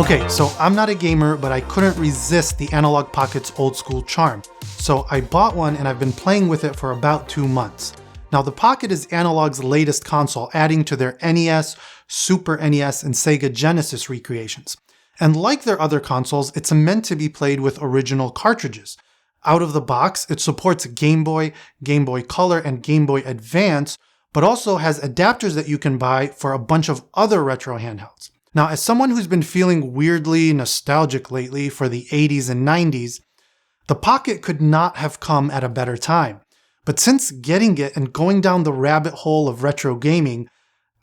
Okay, so I'm not a gamer, but I couldn't resist the Analogue Pocket's old school charm. So I bought one and I've been playing with it for about 2 months. Now the Pocket is Analogue's latest console, adding to their NES, Super NES, and Sega Genesis recreations. And like their other consoles, it's meant to be played with original cartridges. Out of the box, it supports Game Boy, Game Boy Color, and Game Boy Advance, but also has adapters that you can buy for a bunch of other retro handhelds. Now, as someone who's been feeling weirdly nostalgic lately for the 80s and 90s, the Pocket could not have come at a better time. But since getting it and going down the rabbit hole of retro gaming,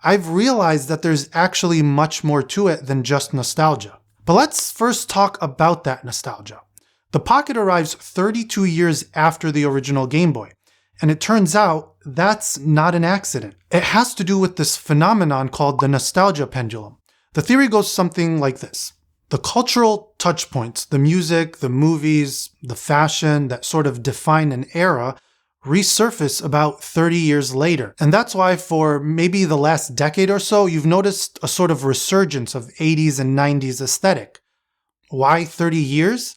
I've realized that there's actually much more to it than just nostalgia. But let's first talk about that nostalgia. The Pocket arrives 32 years after the original Game Boy, and it turns out that's not an accident. It has to do with this phenomenon called the nostalgia pendulum. The theory goes something like this. The cultural touchpoints, the music, the movies, the fashion that sort of define an era, resurface about 30 years later. And that's why for maybe the last decade or so, you've noticed a sort of resurgence of 80s and 90s aesthetic. Why 30 years?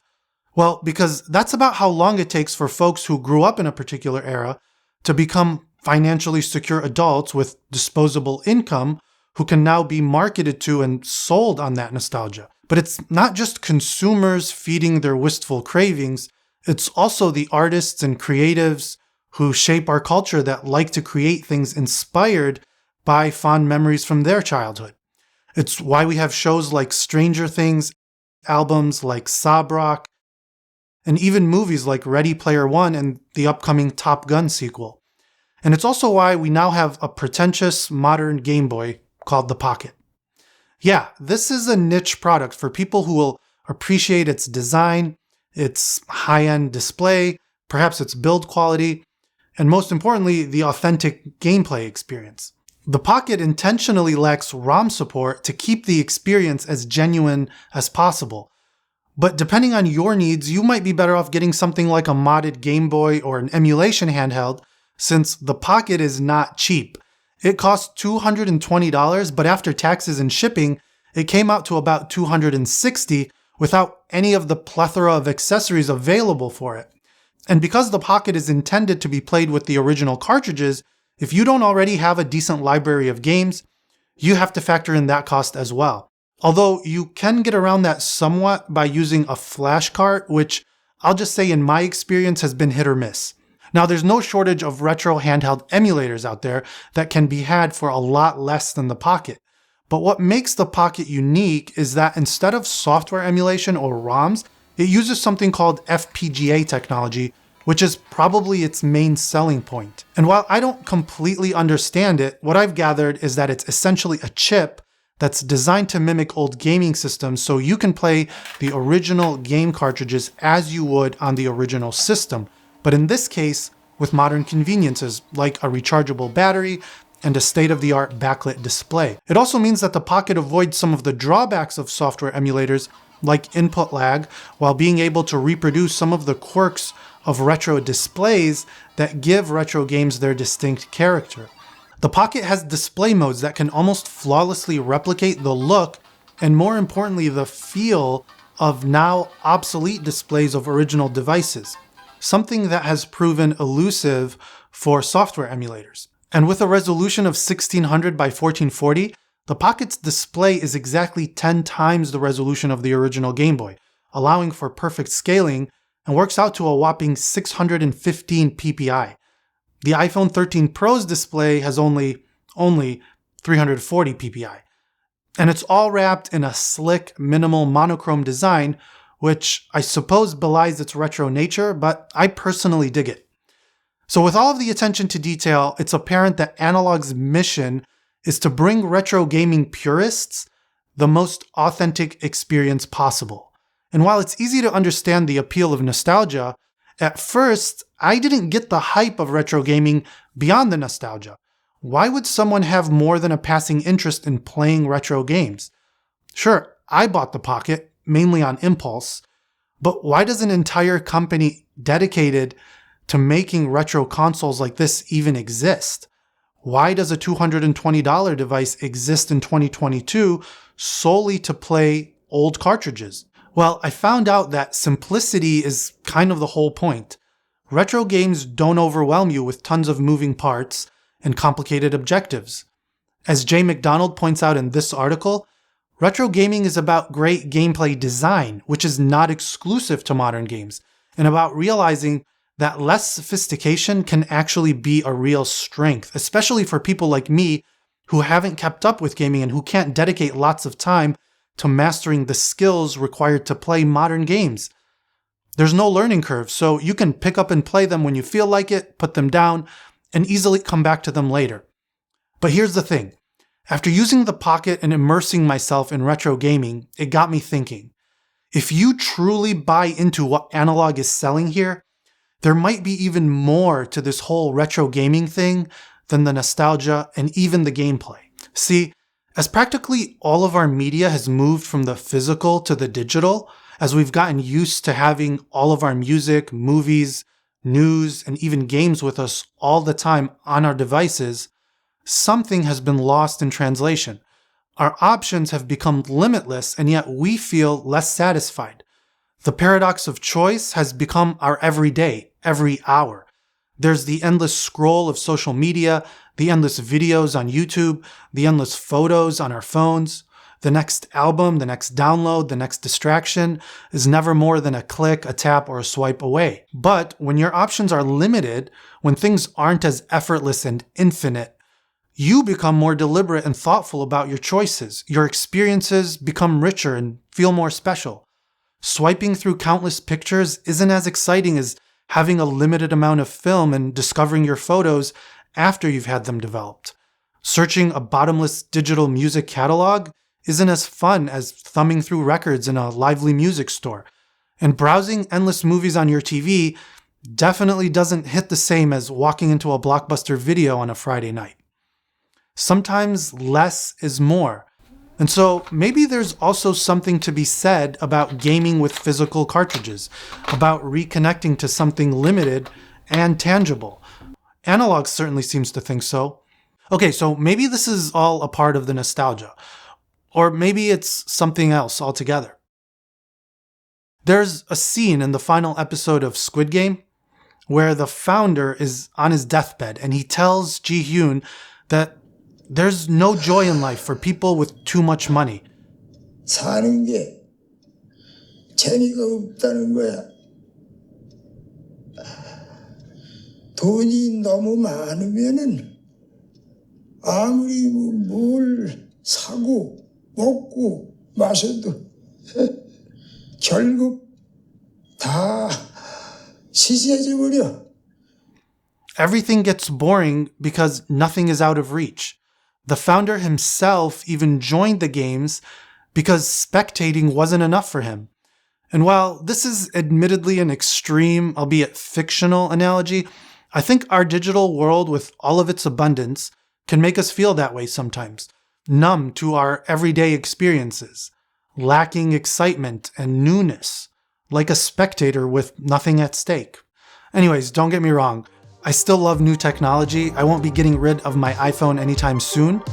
Well, because that's about how long it takes for folks who grew up in a particular era to become financially secure adults with disposable income who can now be marketed to and sold on that nostalgia. But it's not just consumers feeding their wistful cravings, it's also the artists and creatives who shape our culture that like to create things inspired by fond memories from their childhood. It's why we have shows like Stranger Things, albums like Sob Rock, and even movies like Ready Player One and the upcoming Top Gun sequel. And it's also why we now have a pretentious modern Game Boy called the Pocket. Yeah, this is a niche product for people who will appreciate its design, its high-end display, perhaps its build quality, and most importantly, the authentic gameplay experience. The Pocket intentionally lacks ROM support to keep the experience as genuine as possible. But depending on your needs, you might be better off getting something like a modded Game Boy or an emulation handheld, since the Pocket is not cheap. It cost $220, but after taxes and shipping, it came out to about $260 without any of the plethora of accessories available for it. And because the Pocket is intended to be played with the original cartridges, if you don't already have a decent library of games, you have to factor in that cost as well. Although you can get around that somewhat by using a flash cart, which I'll just say in my experience has been hit or miss. Now, there's no shortage of retro handheld emulators out there that can be had for a lot less than the Pocket. But what makes the Pocket unique is that instead of software emulation or ROMs, it uses something called FPGA technology, which is probably its main selling point. And while I don't completely understand it, what I've gathered is that it's essentially a chip that's designed to mimic old gaming systems so you can play the original game cartridges as you would on the original system. But in this case, with modern conveniences like a rechargeable battery and a state-of-the-art backlit display. It also means that the Pocket avoids some of the drawbacks of software emulators like input lag, while being able to reproduce some of the quirks of retro displays that give retro games their distinct character. The Pocket has display modes that can almost flawlessly replicate the look and, more importantly, the feel of now obsolete displays of original devices. Something that has proven elusive for software emulators. And with a resolution of 1600 by 1440, the Pocket's display is exactly 10 times the resolution of the original Game Boy, allowing for perfect scaling and works out to a whopping 615 ppi. The iPhone 13 Pro's display has only 340 ppi. And it's all wrapped in a slick, minimal monochrome design, which I suppose belies its retro nature, but I personally dig it. So with all of the attention to detail, it's apparent that Analogue's mission is to bring retro gaming purists the most authentic experience possible. And while it's easy to understand the appeal of nostalgia, at first, I didn't get the hype of retro gaming beyond the nostalgia. Why would someone have more than a passing interest in playing retro games? Sure, I bought the Pocket, mainly on impulse, but why does an entire company dedicated to making retro consoles like this even exist? Why does a $220 device exist in 2022 solely to play old cartridges? Well, I found out that simplicity is kind of the whole point. Retro games don't overwhelm you with tons of moving parts and complicated objectives. As Jay McDonald points out in this article, retro gaming is about great gameplay design, which is not exclusive to modern games, and about realizing that less sophistication can actually be a real strength, especially for people like me who haven't kept up with gaming and who can't dedicate lots of time to mastering the skills required to play modern games. There's no learning curve, so you can pick up and play them when you feel like it, put them down, and easily come back to them later. But here's the thing. After using the Pocket and immersing myself in retro gaming, it got me thinking. If you truly buy into what Analogue is selling here, there might be even more to this whole retro gaming thing than the nostalgia and even the gameplay. See, as practically all of our media has moved from the physical to the digital, as we've gotten used to having all of our music, movies, news, and even games with us all the time on our devices, something has been lost in translation. Our options have become limitless, and yet we feel less satisfied. The paradox of choice has become our everyday, every hour. There's the endless scroll of social media, the endless videos on YouTube, the endless photos on our phones. The next album, the next download, the next distraction is never more than a click, a tap, or a swipe away. But when your options are limited, when things aren't as effortless and infinite, you become more deliberate and thoughtful about your choices. Your experiences become richer and feel more special. Swiping through countless pictures isn't as exciting as having a limited amount of film and discovering your photos after you've had them developed. Searching a bottomless digital music catalog isn't as fun as thumbing through records in a lively music store. And browsing endless movies on your TV definitely doesn't hit the same as walking into a Blockbuster Video on a Friday night. Sometimes less is more. And so maybe there's also something to be said about gaming with physical cartridges, about reconnecting to something limited and tangible. Analogue certainly seems to think so. Okay, so maybe this is all a part of the nostalgia. Or maybe it's something else altogether. There's a scene in the final episode of Squid Game where the founder is on his deathbed and he tells Ji-hyun that there's no joy in life for people with too much money. 사는 게 재미가 없다는 거야. 돈이 너무 많으면은 아무리 뭘 사고 먹고 마셔도 결국 다 시시해져 버려. Everything gets boring because nothing is out of reach. The founder himself even joined the games because spectating wasn't enough for him. And while this is admittedly an extreme, albeit fictional analogy, I think our digital world with all of its abundance can make us feel that way sometimes. Numb to our everyday experiences, lacking excitement and newness, like a spectator with nothing at stake. Anyways, don't get me wrong. I still love new technology. I won't be getting rid of my iPhone anytime soon.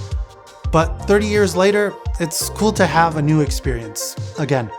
But 30 years later, it's cool to have a new experience again.